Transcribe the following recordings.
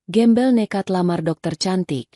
Gembel nekat lamar dokter cantik.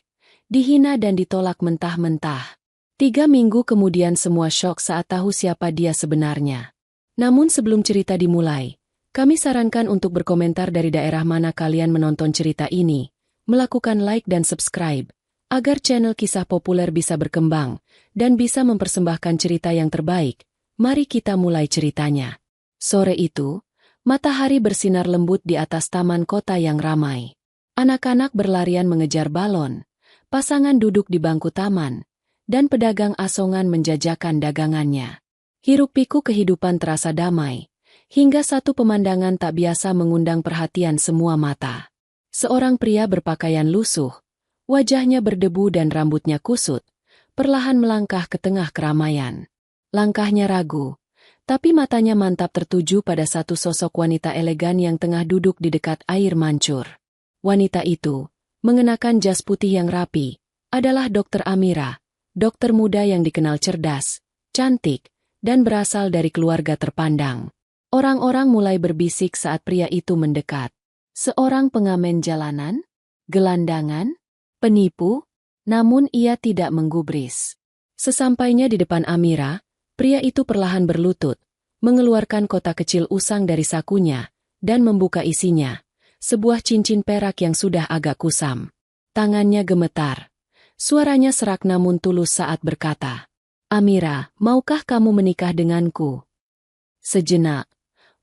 Dihina dan ditolak mentah-mentah. 3 minggu kemudian semua syok saat tahu siapa dia sebenarnya. Namun sebelum cerita dimulai, kami sarankan untuk berkomentar dari daerah mana kalian menonton cerita ini, melakukan like dan subscribe, agar channel kisah populer bisa berkembang, dan bisa mempersembahkan cerita yang terbaik. Mari kita mulai ceritanya. Sore itu, matahari bersinar lembut di atas taman kota yang ramai. Anak-anak berlarian mengejar balon, pasangan duduk di bangku taman, dan pedagang asongan menjajakan dagangannya. Hiruk-pikuk kehidupan terasa damai, hingga satu pemandangan tak biasa mengundang perhatian semua mata. Seorang pria berpakaian lusuh, wajahnya berdebu dan rambutnya kusut, perlahan melangkah ke tengah keramaian. Langkahnya ragu, tapi matanya mantap tertuju pada satu sosok wanita elegan yang tengah duduk di dekat air mancur. Wanita itu, mengenakan jas putih yang rapi, adalah Dr. Amira, dokter muda yang dikenal cerdas, cantik, dan berasal dari keluarga terpandang. Orang-orang mulai berbisik saat pria itu mendekat. Seorang pengamen jalanan? Gelandangan? Penipu? Namun ia tidak menggubris. Sesampainya di depan Amira, pria itu perlahan berlutut, mengeluarkan kotak kecil usang dari sakunya, dan membuka isinya, sebuah cincin perak yang sudah agak kusam. Tangannya gemetar. Suaranya serak namun tulus saat berkata, "Amira, maukah kamu menikah denganku?" Sejenak,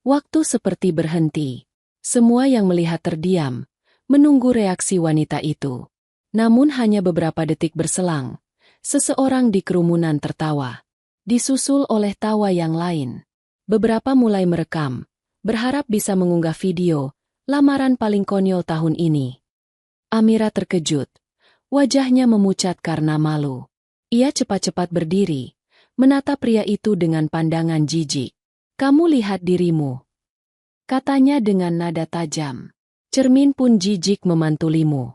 waktu seperti berhenti. Semua yang melihat terdiam, menunggu reaksi wanita itu. Namun hanya beberapa detik berselang, seseorang di kerumunan tertawa. Disusul oleh tawa yang lain. Beberapa mulai merekam, berharap bisa mengunggah video, lamaran paling konyol tahun ini. Amira terkejut. Wajahnya memucat karena malu. Ia cepat-cepat berdiri, menatap pria itu dengan pandangan jijik. "Kamu lihat dirimu," katanya dengan nada tajam. "Cermin pun jijik memantulimu."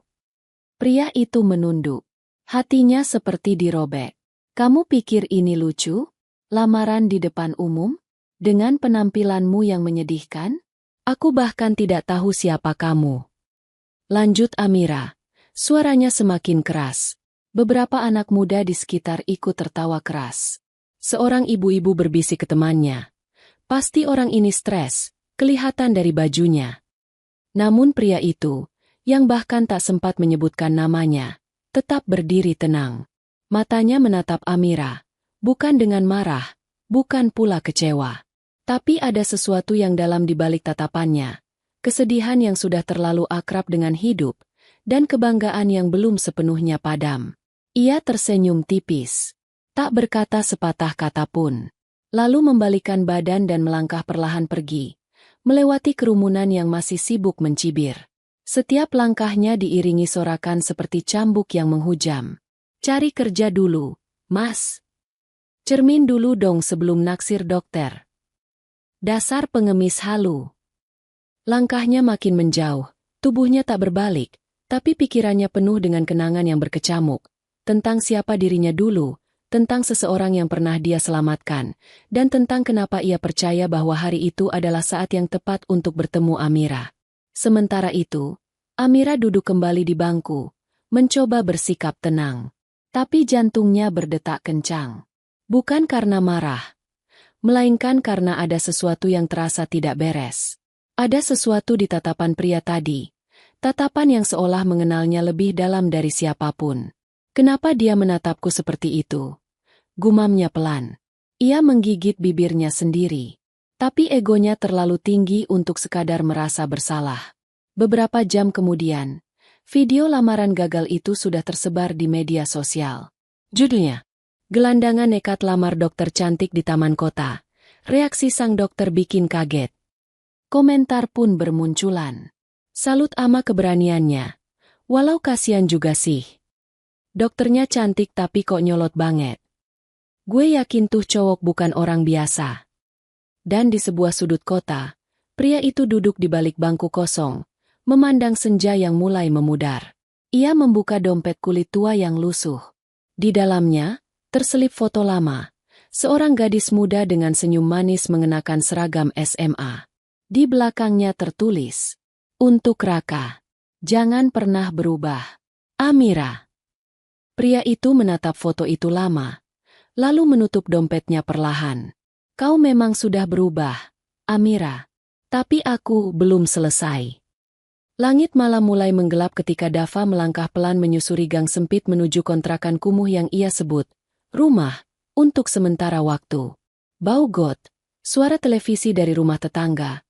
Pria itu menunduk. Hatinya seperti dirobek. "Kamu pikir ini lucu? Lamaran di depan umum? Dengan penampilanmu yang menyedihkan? Aku bahkan tidak tahu siapa kamu." Lanjut Amira. Suaranya semakin keras. Beberapa anak muda di sekitar ikut tertawa keras. Seorang ibu-ibu berbisik ke temannya. "Pasti orang ini stres, kelihatan dari bajunya." Namun pria itu, yang bahkan tak sempat menyebutkan namanya, tetap berdiri tenang. Matanya menatap Amira, bukan dengan marah, bukan pula kecewa. Tapi ada sesuatu yang dalam di balik tatapannya, kesedihan yang sudah terlalu akrab dengan hidup, dan kebanggaan yang belum sepenuhnya padam. Ia tersenyum tipis, tak berkata sepatah kata pun, lalu membalikkan badan dan melangkah perlahan pergi, melewati kerumunan yang masih sibuk mencibir. Setiap langkahnya diiringi sorakan seperti cambuk yang menghujam. "Cari kerja dulu, Mas. Cermin dulu dong sebelum naksir dokter. Dasar pengemis halu." Langkahnya makin menjauh, tubuhnya tak berbalik, tapi pikirannya penuh dengan kenangan yang berkecamuk, tentang siapa dirinya dulu, tentang seseorang yang pernah dia selamatkan, dan tentang kenapa ia percaya bahwa hari itu adalah saat yang tepat untuk bertemu Amira. Sementara itu, Amira duduk kembali di bangku, mencoba bersikap tenang. Tapi jantungnya berdetak kencang. Bukan karena marah, melainkan karena ada sesuatu yang terasa tidak beres. Ada sesuatu di tatapan pria tadi. Tatapan yang seolah mengenalnya lebih dalam dari siapapun. "Kenapa dia menatapku seperti itu?" gumamnya pelan. Ia menggigit bibirnya sendiri. Tapi egonya terlalu tinggi untuk sekadar merasa bersalah. Beberapa jam kemudian, video lamaran gagal itu sudah tersebar di media sosial. Judulnya, "Gelandangan nekat lamar dokter cantik di taman kota." Reaksi sang dokter bikin kaget. Komentar pun bermunculan. "Salut ama keberaniannya. Walau kasihan juga sih. Dokternya cantik tapi kok nyolot banget. Gue yakin tuh cowok bukan orang biasa." Dan di sebuah sudut kota, pria itu duduk di balik bangku kosong, memandang senja yang mulai memudar. Ia membuka dompet kulit tua yang lusuh. Di dalamnya, terselip foto lama. Seorang gadis muda dengan senyum manis mengenakan seragam SMA. Di belakangnya tertulis, "Untuk Raka." Jangan pernah berubah. Amira. Pria itu menatap foto itu lama, lalu menutup dompetnya perlahan. Kau memang sudah berubah, Amira. Tapi aku belum selesai. Langit malam mulai menggelap ketika Dava melangkah pelan menyusuri gang sempit menuju kontrakan kumuh yang ia sebut rumah untuk sementara waktu. Bau got, suara televisi dari rumah tetangga,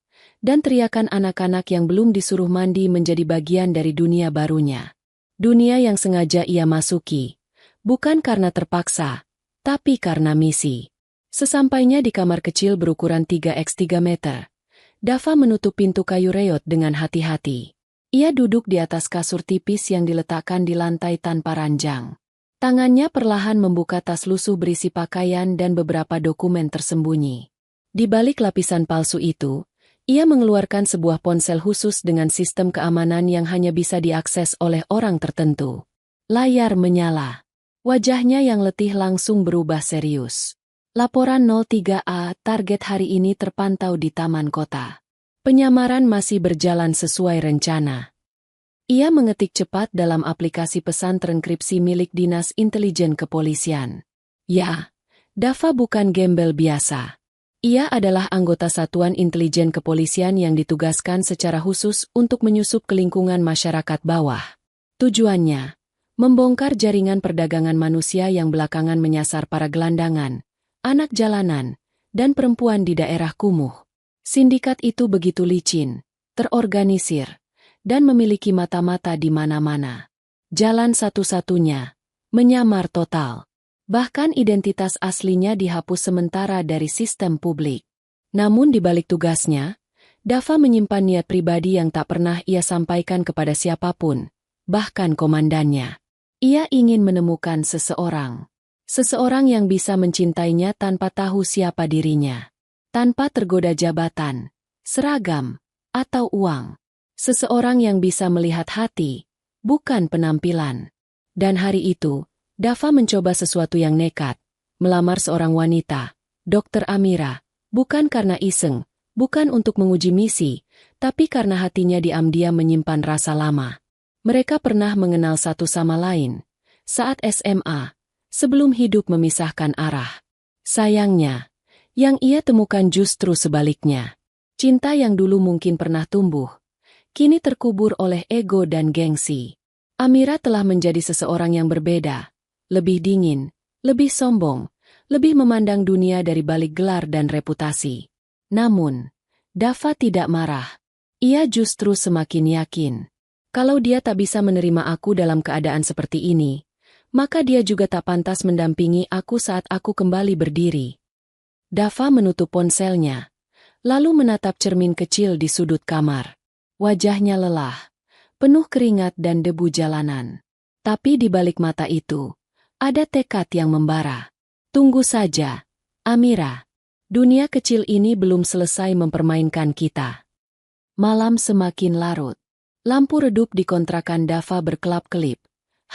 dan teriakan anak-anak yang belum disuruh mandi menjadi bagian dari dunia barunya. Dunia yang sengaja ia masuki, bukan karena terpaksa, tapi karena misi. Sesampainya di kamar kecil berukuran 3x3 meter, Dava menutup pintu kayu reot dengan hati-hati. Ia duduk di atas kasur tipis yang diletakkan di lantai tanpa ranjang. Tangannya perlahan membuka tas lusuh berisi pakaian dan beberapa dokumen tersembunyi. Di balik lapisan palsu itu, ia mengeluarkan sebuah ponsel khusus dengan sistem keamanan yang hanya bisa diakses oleh orang tertentu. Layar menyala. Wajahnya yang letih langsung berubah serius. Laporan 03A, target hari ini terpantau di Taman Kota. Penyamaran masih berjalan sesuai rencana. Ia mengetik cepat dalam aplikasi pesan terenkripsi milik Dinas Intelijen Kepolisian. Ya, Dava bukan gembel biasa. Ia adalah anggota Satuan Intelijen Kepolisian yang ditugaskan secara khusus untuk menyusup ke lingkungan masyarakat bawah. Tujuannya, membongkar jaringan perdagangan manusia yang belakangan menyasar para gelandangan, anak jalanan, dan perempuan di daerah kumuh. Sindikat itu begitu licin, terorganisir, dan memiliki mata-mata di mana-mana. Jalan satu-satunya, menyamar total. Bahkan identitas aslinya dihapus sementara dari sistem publik. Namun di balik tugasnya, Dava menyimpan niat pribadi yang tak pernah ia sampaikan kepada siapapun, bahkan komandannya. Ia ingin menemukan seseorang. Seseorang yang bisa mencintainya tanpa tahu siapa dirinya. Tanpa tergoda jabatan, seragam, atau uang. Seseorang yang bisa melihat hati, bukan penampilan. Dan hari itu, Dava mencoba sesuatu yang nekat, melamar seorang wanita, Dr. Amira, bukan karena iseng, bukan untuk menguji misi, tapi karena hatinya diam-diam menyimpan rasa lama. Mereka pernah mengenal satu sama lain, saat SMA, sebelum hidup memisahkan arah. Sayangnya, yang ia temukan justru sebaliknya. Cinta yang dulu mungkin pernah tumbuh, kini terkubur oleh ego dan gengsi. Amira telah menjadi seseorang yang berbeda. Lebih dingin, lebih sombong, lebih memandang dunia dari balik gelar dan reputasi. Namun, Dava tidak marah. Ia justru semakin yakin. Kalau dia tak bisa menerima aku dalam keadaan seperti ini, maka dia juga tak pantas mendampingi aku saat aku kembali berdiri. Dava menutup ponselnya, lalu menatap cermin kecil di sudut kamar. Wajahnya lelah, penuh keringat dan debu jalanan. Tapi di balik mata itu, ada tekad yang membara. Tunggu saja, Amira. Dunia kecil ini belum selesai mempermainkan kita. Malam semakin larut. Lampu redup di kontrakan Dava berkelap-kelip,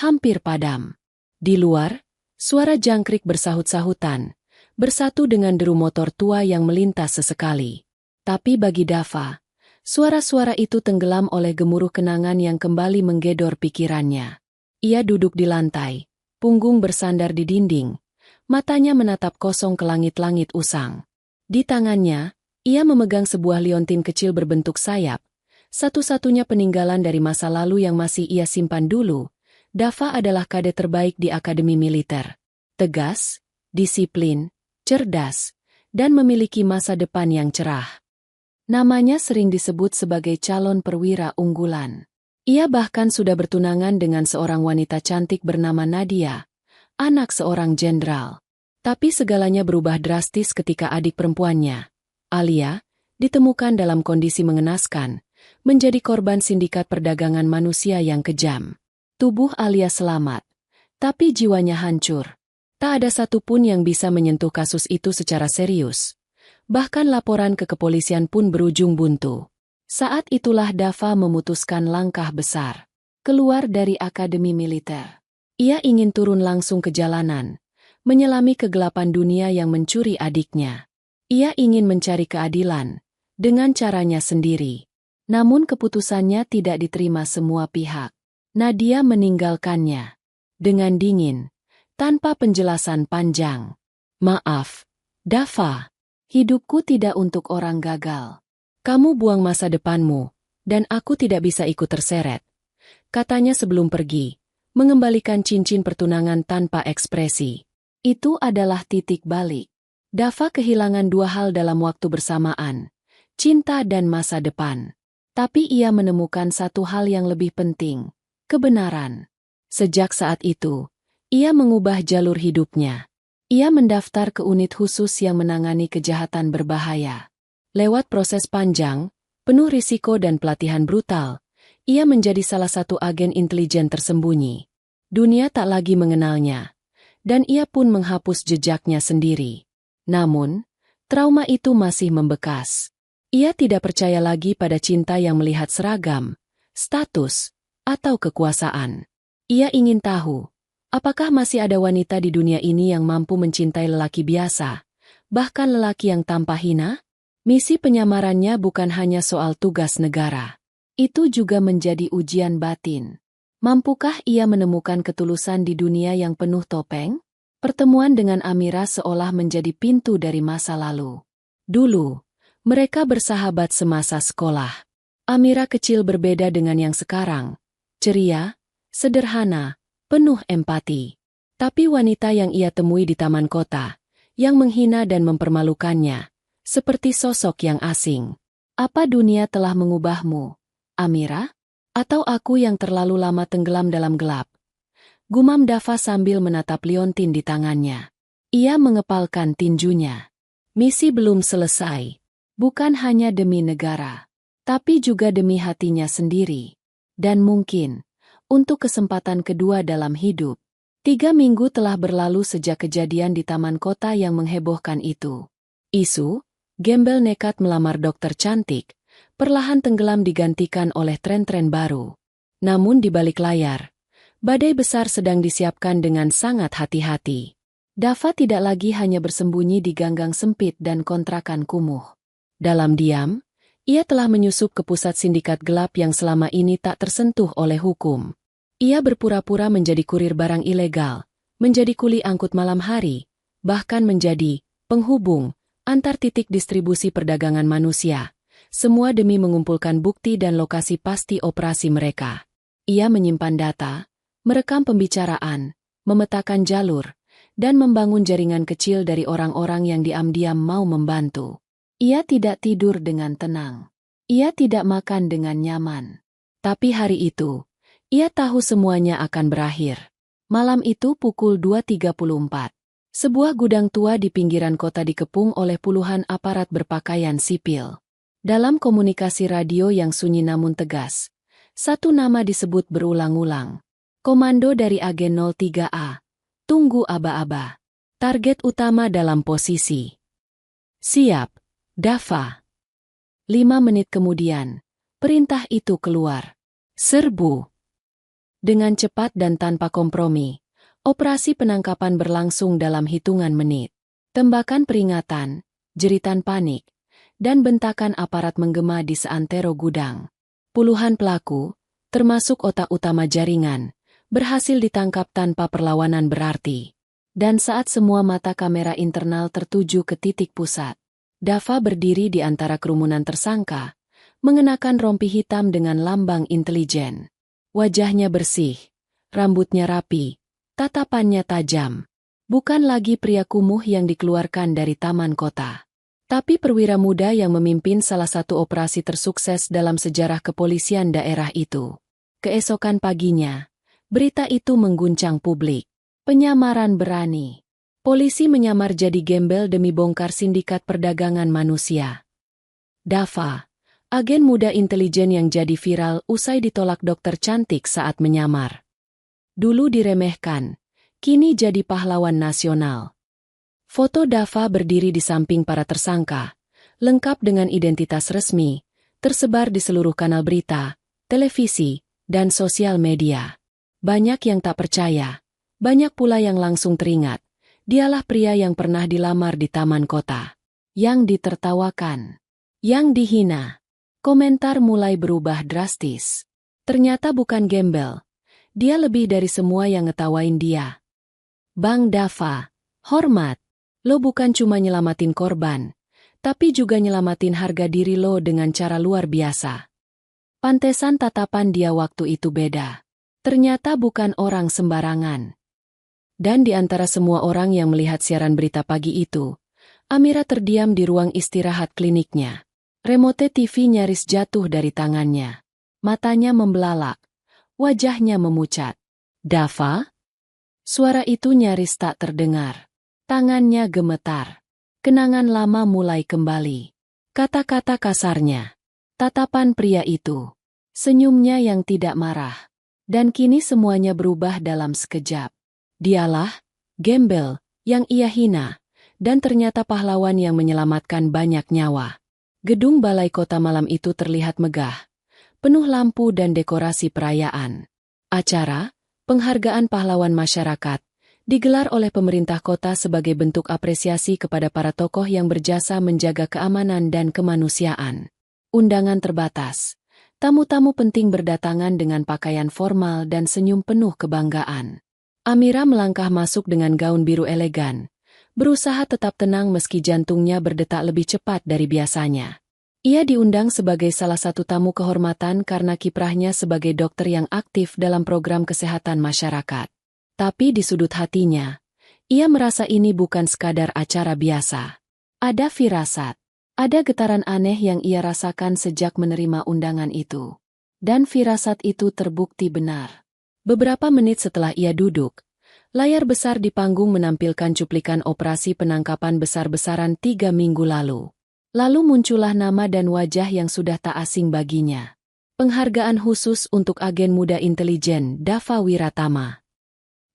hampir padam. Di luar, suara jangkrik bersahut-sahutan, bersatu dengan deru motor tua yang melintas sesekali. Tapi bagi Dava, suara-suara itu tenggelam oleh gemuruh kenangan yang kembali menggedor pikirannya. Ia duduk di lantai, punggung bersandar di dinding, matanya menatap kosong ke langit-langit usang. Di tangannya, ia memegang sebuah liontin kecil berbentuk sayap, satu-satunya peninggalan dari masa lalu yang masih ia simpan dulu. Dava adalah kadet terbaik di Akademi Militer. Tegas, disiplin, cerdas, dan memiliki masa depan yang cerah. Namanya sering disebut sebagai calon perwira unggulan. Ia bahkan sudah bertunangan dengan seorang wanita cantik bernama Nadia, anak seorang jenderal. Tapi segalanya berubah drastis ketika adik perempuannya, Alia, ditemukan dalam kondisi mengenaskan, menjadi korban sindikat perdagangan manusia yang kejam. Tubuh Alia selamat, tapi jiwanya hancur. Tak ada satupun yang bisa menyentuh kasus itu secara serius. Bahkan laporan ke kepolisian pun berujung buntu. Saat itulah Dava memutuskan langkah besar. Keluar dari Akademi Militer. Ia ingin turun langsung ke jalanan, menyelami kegelapan dunia yang mencuri adiknya. Ia ingin mencari keadilan, dengan caranya sendiri. Namun keputusannya tidak diterima semua pihak. Nadia meninggalkannya dengan dingin, tanpa penjelasan panjang. Maaf, Dava. Hidupku tidak untuk orang gagal. Kamu buang masa depanmu, dan aku tidak bisa ikut terseret. Katanya sebelum pergi, mengembalikan cincin pertunangan tanpa ekspresi. Itu adalah titik balik. Dava kehilangan dua hal dalam waktu bersamaan, cinta dan masa depan. Tapi ia menemukan satu hal yang lebih penting, kebenaran. Sejak saat itu, ia mengubah jalur hidupnya. Ia mendaftar ke unit khusus yang menangani kejahatan berbahaya. Lewat proses panjang, penuh risiko dan pelatihan brutal, ia menjadi salah satu agen intelijen tersembunyi. Dunia tak lagi mengenalnya, dan ia pun menghapus jejaknya sendiri. Namun, trauma itu masih membekas. Ia tidak percaya lagi pada cinta yang melihat seragam, status, atau kekuasaan. Ia ingin tahu, apakah masih ada wanita di dunia ini yang mampu mencintai lelaki biasa, bahkan lelaki yang tanpa hina? Misi penyamarannya bukan hanya soal tugas negara. Itu juga menjadi ujian batin. Mampukah ia menemukan ketulusan di dunia yang penuh topeng? Pertemuan dengan Amira seolah menjadi pintu dari masa lalu. Dulu, mereka bersahabat semasa sekolah. Amira kecil berbeda dengan yang sekarang. Ceria, sederhana, penuh empati. Tapi wanita yang ia temui di taman kota, yang menghina dan mempermalukannya, seperti sosok yang asing. Apa dunia telah mengubahmu, Amira? Atau aku yang terlalu lama tenggelam dalam gelap? Gumam Dava sambil menatap liontin di tangannya. Ia mengepalkan tinjunya. Misi belum selesai. Bukan hanya demi negara, tapi juga demi hatinya sendiri. Dan mungkin, untuk kesempatan kedua dalam hidup. 3 minggu telah berlalu sejak kejadian di taman kota yang menghebohkan itu. Isu, gembel nekat melamar dokter cantik, perlahan tenggelam digantikan oleh tren-tren baru. Namun di balik layar, badai besar sedang disiapkan dengan sangat hati-hati. Dava tidak lagi hanya bersembunyi di ganggang sempit dan kontrakan kumuh. Dalam diam, ia telah menyusup ke pusat sindikat gelap yang selama ini tak tersentuh oleh hukum. Ia berpura-pura menjadi kurir barang ilegal, menjadi kuli angkut malam hari, bahkan menjadi penghubung antar titik distribusi perdagangan manusia. Semua demi mengumpulkan bukti dan lokasi pasti operasi mereka. Ia menyimpan data, merekam pembicaraan, memetakan jalur, dan membangun jaringan kecil dari orang-orang yang diam-diam mau membantu. Ia tidak tidur dengan tenang. Ia tidak makan dengan nyaman. Tapi hari itu, ia tahu semuanya akan berakhir. Malam itu pukul 2.34. Sebuah gudang tua di pinggiran kota dikepung oleh puluhan aparat berpakaian sipil. Dalam komunikasi radio yang sunyi namun tegas, satu nama disebut berulang-ulang. Komando dari agen 03A. Tunggu aba-aba. Target utama dalam posisi. Siap, Dava. 5 menit kemudian, perintah itu keluar. Serbu. Dengan cepat dan tanpa kompromi, operasi penangkapan berlangsung dalam hitungan menit. Tembakan peringatan, jeritan panik, dan bentakan aparat menggema di seantero gudang. Puluhan pelaku, termasuk otak utama jaringan, berhasil ditangkap tanpa perlawanan berarti. Dan saat semua mata kamera internal tertuju ke titik pusat, Dava berdiri di antara kerumunan tersangka, mengenakan rompi hitam dengan lambang intelijen. Wajahnya bersih, rambutnya rapi, tatapannya tajam. Bukan lagi pria kumuh yang dikeluarkan dari taman kota, tapi perwira muda yang memimpin salah satu operasi tersukses dalam sejarah kepolisian daerah itu. Keesokan paginya, berita itu mengguncang publik. Penyamaran berani. Polisi menyamar jadi gembel demi bongkar sindikat perdagangan manusia. Dava, agen muda intelijen yang jadi viral usai ditolak dokter cantik saat menyamar. Dulu diremehkan, kini jadi pahlawan nasional. Foto Dava berdiri di samping para tersangka, lengkap dengan identitas resmi, tersebar di seluruh kanal berita, televisi, dan sosial media. Banyak yang tak percaya, banyak pula yang langsung teringat. Dialah pria yang pernah dilamar di taman kota, yang ditertawakan, yang dihina. Komentar mulai berubah drastis. Ternyata bukan gembel. Dia lebih dari semua yang ngetawain dia. Bang Dava, hormat. Lo bukan cuma nyelamatin korban, tapi juga nyelamatin harga diri lo dengan cara luar biasa. Pantesan tatapan dia waktu itu beda. Ternyata bukan orang sembarangan. Dan di antara semua orang yang melihat siaran berita pagi itu, Amira terdiam di ruang istirahat kliniknya. Remote TV nyaris jatuh dari tangannya. Matanya membelalak. Wajahnya memucat. Dava? Suara itu nyaris tak terdengar. Tangannya gemetar. Kenangan lama mulai kembali. Kata-kata kasarnya. Tatapan pria itu. Senyumnya yang tidak marah. Dan kini semuanya berubah dalam sekejap. Dialah, gembel, yang ia hina. Dan ternyata pahlawan yang menyelamatkan banyak nyawa. Gedung balai kota malam itu terlihat megah. Penuh lampu dan dekorasi perayaan. Acara, penghargaan pahlawan masyarakat, digelar oleh pemerintah kota sebagai bentuk apresiasi kepada para tokoh yang berjasa menjaga keamanan dan kemanusiaan. Undangan terbatas. Tamu-tamu penting berdatangan dengan pakaian formal dan senyum penuh kebanggaan. Amira melangkah masuk dengan gaun biru elegan. Berusaha tetap tenang meski jantungnya berdetak lebih cepat dari biasanya. Ia diundang sebagai salah satu tamu kehormatan karena kiprahnya sebagai dokter yang aktif dalam program kesehatan masyarakat. Tapi di sudut hatinya, ia merasa ini bukan sekadar acara biasa. Ada firasat, ada getaran aneh yang ia rasakan sejak menerima undangan itu. Dan firasat itu terbukti benar. Beberapa menit setelah ia duduk, layar besar di panggung menampilkan cuplikan operasi penangkapan besar-besaran 3 minggu lalu. Lalu muncullah nama dan wajah yang sudah tak asing baginya. Penghargaan khusus untuk agen muda intelijen Dava Wiratama.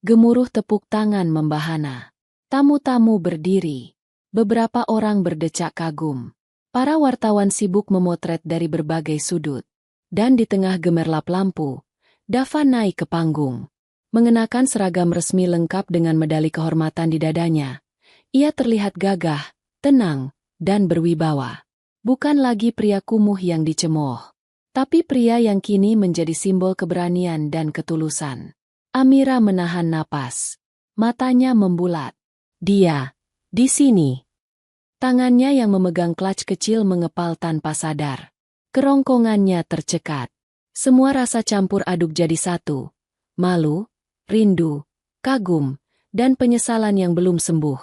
Gemuruh tepuk tangan membahana. Tamu-tamu berdiri. Beberapa orang berdecak kagum. Para wartawan sibuk memotret dari berbagai sudut. Dan di tengah gemerlap lampu, Dava naik ke panggung. Mengenakan seragam resmi lengkap dengan medali kehormatan di dadanya. Ia terlihat gagah, tenang, dan berwibawa. Bukan lagi pria kumuh yang dicemooh, tapi pria yang kini menjadi simbol keberanian dan ketulusan. Amira menahan napas. Matanya membulat. Dia, di sini. Tangannya yang memegang clutch kecil mengepal tanpa sadar. Kerongkongannya tercekat. Semua rasa campur aduk jadi satu. Malu, rindu, kagum, dan penyesalan yang belum sembuh.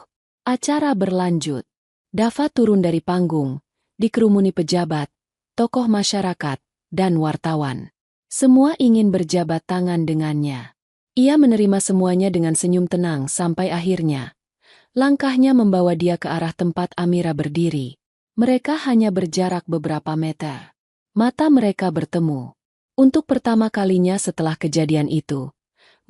Acara berlanjut. Dava turun dari panggung, dikerumuni pejabat, tokoh masyarakat, dan wartawan. Semua ingin berjabat tangan dengannya. Ia menerima semuanya dengan senyum tenang sampai akhirnya. Langkahnya membawa dia ke arah tempat Amira berdiri. Mereka hanya berjarak beberapa meter. Mata mereka bertemu. Untuk pertama kalinya setelah kejadian itu,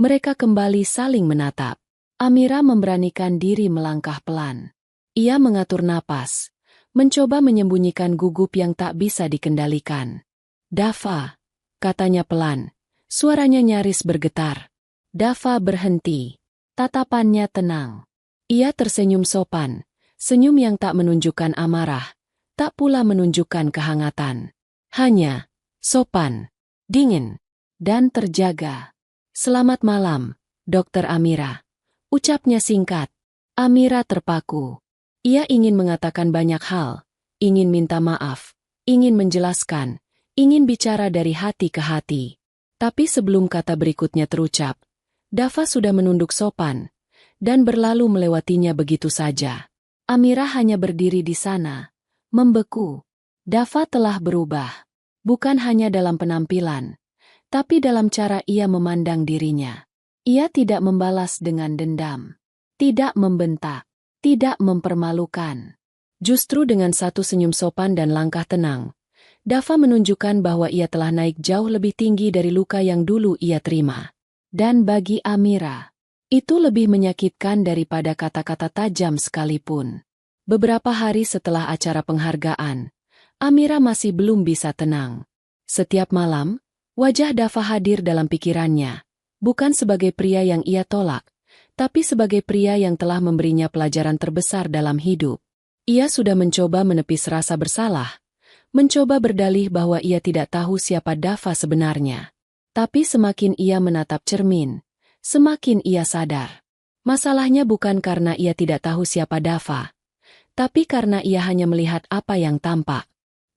mereka kembali saling menatap. Amira memberanikan diri melangkah pelan. Ia mengatur napas, mencoba menyembunyikan gugup yang tak bisa dikendalikan. Dava, katanya pelan, suaranya nyaris bergetar. Dava berhenti, tatapannya tenang. Ia tersenyum sopan, senyum yang tak menunjukkan amarah, tak pula menunjukkan kehangatan. Hanya, sopan, dingin, dan terjaga. Selamat malam, Dokter Amira. Ucapnya singkat. Amira terpaku. Ia ingin mengatakan banyak hal, ingin minta maaf, ingin menjelaskan, ingin bicara dari hati ke hati. Tapi sebelum kata berikutnya terucap, Dava sudah menunduk sopan, dan berlalu melewatinya begitu saja. Amira hanya berdiri di sana, membeku. Dava telah berubah, bukan hanya dalam penampilan, tapi dalam cara ia memandang dirinya. Ia tidak membalas dengan dendam, tidak membentak, tidak mempermalukan. Justru dengan satu senyum sopan dan langkah tenang, Dava menunjukkan bahwa ia telah naik jauh lebih tinggi dari luka yang dulu ia terima. Dan bagi Amira, itu lebih menyakitkan daripada kata-kata tajam sekalipun. Beberapa hari setelah acara penghargaan, Amira masih belum bisa tenang. Setiap malam, wajah Dava hadir dalam pikirannya, bukan sebagai pria yang ia tolak, tapi sebagai pria yang telah memberinya pelajaran terbesar dalam hidup. Ia sudah mencoba menepis rasa bersalah, mencoba berdalih bahwa ia tidak tahu siapa Dava sebenarnya. Tapi semakin ia menatap cermin, semakin ia sadar. Masalahnya bukan karena ia tidak tahu siapa Dava, tapi karena ia hanya melihat apa yang tampak.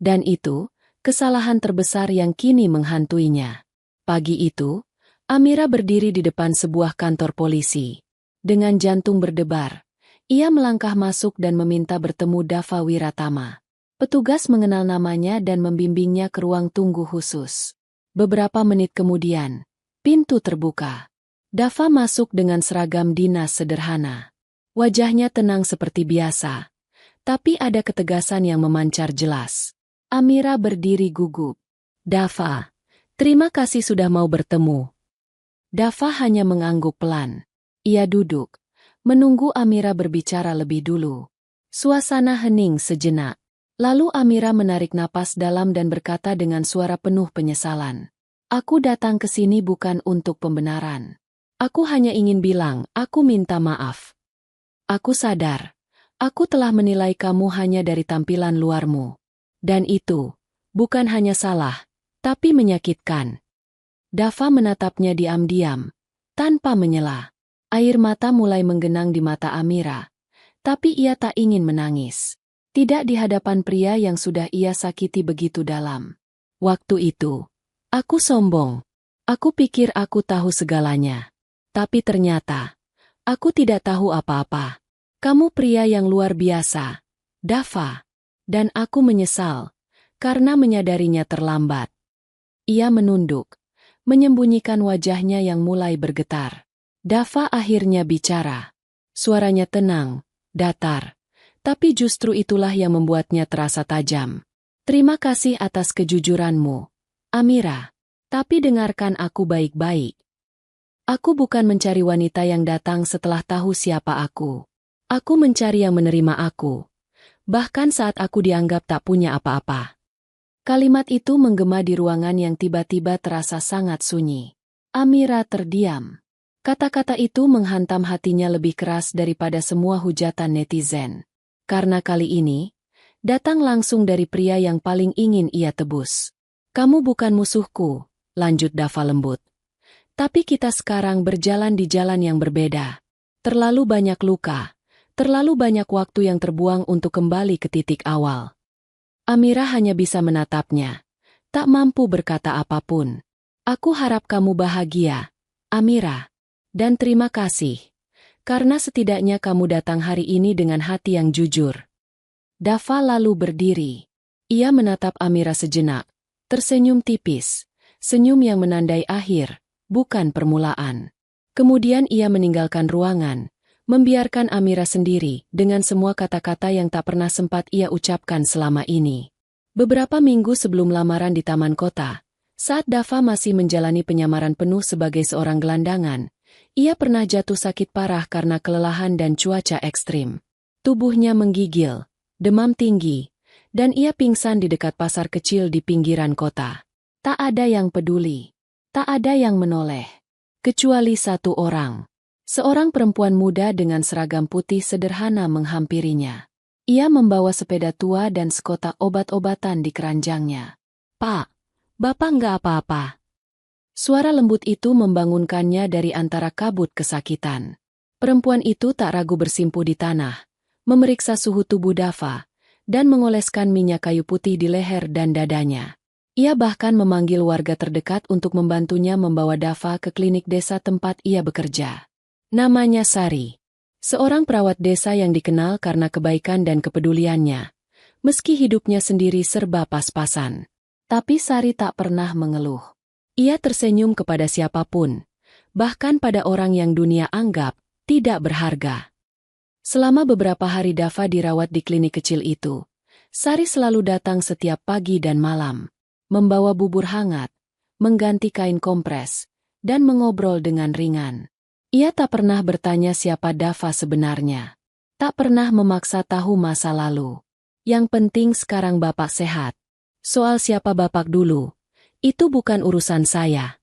Dan itu, kesalahan terbesar yang kini menghantuinya. Pagi itu, Amira berdiri di depan sebuah kantor polisi. Dengan jantung berdebar, ia melangkah masuk dan meminta bertemu Dava Wiratama. Petugas mengenal namanya dan membimbingnya ke ruang tunggu khusus. Beberapa menit kemudian, pintu terbuka. Dava masuk dengan seragam dinas sederhana. Wajahnya tenang seperti biasa, tapi ada ketegasan yang memancar jelas. Amira berdiri gugup. "Dava, terima kasih sudah mau bertemu." Dava hanya mengangguk pelan. Ia duduk, menunggu Amira berbicara lebih dulu. Suasana hening sejenak. Lalu Amira menarik napas dalam dan berkata dengan suara penuh penyesalan. "Aku datang ke sini bukan untuk pembenaran. Aku hanya ingin bilang, aku minta maaf. Aku sadar, aku telah menilai kamu hanya dari tampilan luarmu. Dan itu, bukan hanya salah, tapi menyakitkan." Dava menatapnya diam-diam, tanpa menyela. Air mata mulai menggenang di mata Amira, tapi ia tak ingin menangis. Tidak di hadapan pria yang sudah ia sakiti begitu dalam. "Waktu itu, aku sombong. Aku pikir aku tahu segalanya. Tapi ternyata, aku tidak tahu apa-apa. Kamu pria yang luar biasa, Dava. Dan aku menyesal, karena menyadarinya terlambat." Ia menunduk, menyembunyikan wajahnya yang mulai bergetar. Dava akhirnya bicara. Suaranya tenang, datar. Tapi justru itulah yang membuatnya terasa tajam. "Terima kasih atas kejujuranmu, Amira. Tapi dengarkan aku baik-baik. Aku bukan mencari wanita yang datang setelah tahu siapa aku. Aku mencari yang menerima aku, bahkan saat aku dianggap tak punya apa-apa." Kalimat itu menggema di ruangan yang tiba-tiba terasa sangat sunyi. Amira terdiam. Kata-kata itu menghantam hatinya lebih keras daripada semua hujatan netizen. Karena kali ini, datang langsung dari pria yang paling ingin ia tebus. "Kamu bukan musuhku," lanjut Dava lembut. "Tapi kita sekarang berjalan di jalan yang berbeda. Terlalu banyak luka, terlalu banyak waktu yang terbuang untuk kembali ke titik awal." Amira hanya bisa menatapnya, tak mampu berkata apapun. "Aku harap kamu bahagia, Amira. Dan terima kasih. Karena setidaknya kamu datang hari ini dengan hati yang jujur." Dava lalu berdiri. Ia menatap Amira sejenak, tersenyum tipis, senyum yang menandai akhir, bukan permulaan. Kemudian ia meninggalkan ruangan, membiarkan Amira sendiri dengan semua kata-kata yang tak pernah sempat ia ucapkan selama ini. Beberapa minggu sebelum lamaran di Taman Kota, saat Dava masih menjalani penyamaran penuh sebagai seorang gelandangan, ia pernah jatuh sakit parah karena kelelahan dan cuaca ekstrim. Tubuhnya menggigil, demam tinggi, dan ia pingsan di dekat pasar kecil di pinggiran kota. Tak ada yang peduli, tak ada yang menoleh, kecuali satu orang. Seorang perempuan muda dengan seragam putih sederhana menghampirinya. Ia membawa sepeda tua dan sekotak obat-obatan di keranjangnya. "Pak, Bapak nggak apa-apa?" Suara lembut itu membangunkannya dari antara kabut kesakitan. Perempuan itu tak ragu bersimpuh di tanah, memeriksa suhu tubuh Dava, dan mengoleskan minyak kayu putih di leher dan dadanya. Ia bahkan memanggil warga terdekat untuk membantunya membawa Dava ke klinik desa tempat ia bekerja. Namanya Sari, seorang perawat desa yang dikenal karena kebaikan dan kepeduliannya, meski hidupnya sendiri serba pas-pasan. Tapi Sari tak pernah mengeluh. Ia tersenyum kepada siapapun, bahkan pada orang yang dunia anggap tidak berharga. Selama beberapa hari Dava dirawat di klinik kecil itu, Sari selalu datang setiap pagi dan malam, membawa bubur hangat, mengganti kain kompres, dan mengobrol dengan ringan. Ia tak pernah bertanya siapa Dava sebenarnya, tak pernah memaksa tahu masa lalu. Yang penting sekarang Bapak sehat. Soal siapa Bapak dulu, itu bukan urusan saya.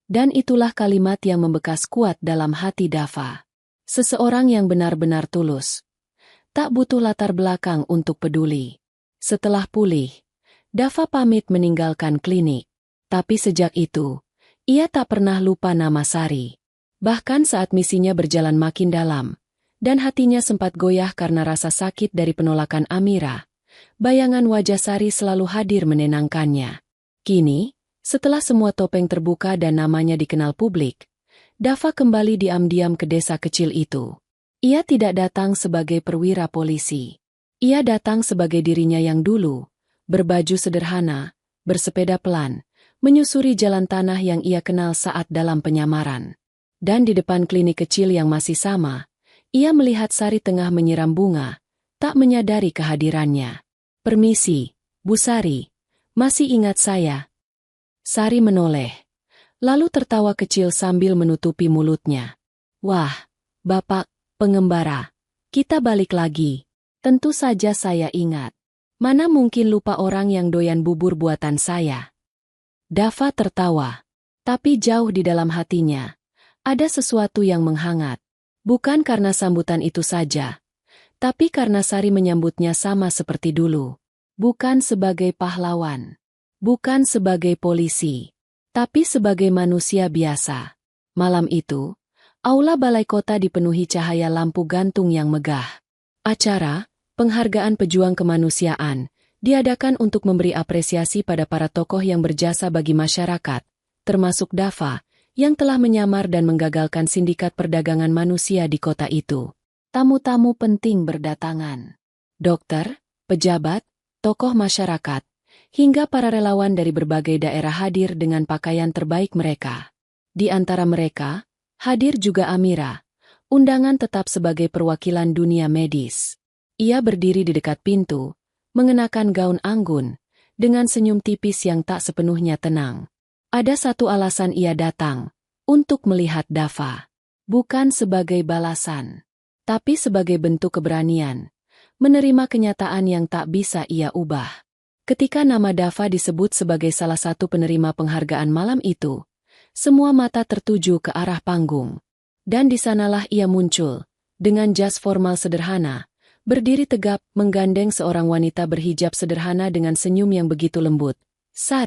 Dan itulah kalimat yang membekas kuat dalam hati Dava. Seseorang yang benar-benar tulus. Tak butuh latar belakang untuk peduli. Setelah pulih, Dava pamit meninggalkan klinik. Tapi sejak itu, ia tak pernah lupa nama Sari. Bahkan saat misinya berjalan makin dalam, dan hatinya sempat goyah karena rasa sakit dari penolakan Amira, bayangan wajah Sari selalu hadir menenangkannya. Kini, setelah semua topeng terbuka dan namanya dikenal publik, Dava kembali diam-diam ke desa kecil itu. Ia tidak datang sebagai perwira polisi. Ia datang sebagai dirinya yang dulu, berbaju sederhana, bersepeda pelan, menyusuri jalan tanah yang ia kenal saat dalam penyamaran. Dan di depan klinik kecil yang masih sama, ia melihat Sari tengah menyiram bunga, tak menyadari kehadirannya. "Permisi, Bu Sari, masih ingat saya?" Sari menoleh, lalu tertawa kecil sambil menutupi mulutnya. "Wah, Bapak Pengembara, kita balik lagi. Tentu saja saya ingat. Mana mungkin lupa orang yang doyan bubur buatan saya." Dava tertawa, tapi jauh di dalam hatinya, ada sesuatu yang menghangat. Bukan karena sambutan itu saja, tapi karena Sari menyambutnya sama seperti dulu. Bukan sebagai pahlawan, bukan sebagai polisi, tapi sebagai manusia biasa. Malam itu, aula balai kota dipenuhi cahaya lampu gantung yang megah. Acara, penghargaan pejuang kemanusiaan, diadakan untuk memberi apresiasi pada para tokoh yang berjasa bagi masyarakat, termasuk Dava, yang telah menyamar dan menggagalkan sindikat perdagangan manusia di kota itu. Tamu-tamu penting berdatangan. Dokter, pejabat, tokoh masyarakat, hingga para relawan dari berbagai daerah hadir dengan pakaian terbaik mereka. Di antara mereka, hadir juga Amira, undangan tetap sebagai perwakilan dunia medis. Ia berdiri di dekat pintu, mengenakan gaun anggun, dengan senyum tipis yang tak sepenuhnya tenang. Ada satu alasan ia datang, untuk melihat Dava. Bukan sebagai balasan, tapi sebagai bentuk keberanian, menerima kenyataan yang tak bisa ia ubah. Ketika nama Dava disebut sebagai salah satu penerima penghargaan malam itu, semua mata tertuju ke arah panggung. Dan di sanalah ia muncul, dengan jas formal sederhana, berdiri tegap menggandeng seorang wanita berhijab sederhana dengan senyum yang begitu lembut. "Sari."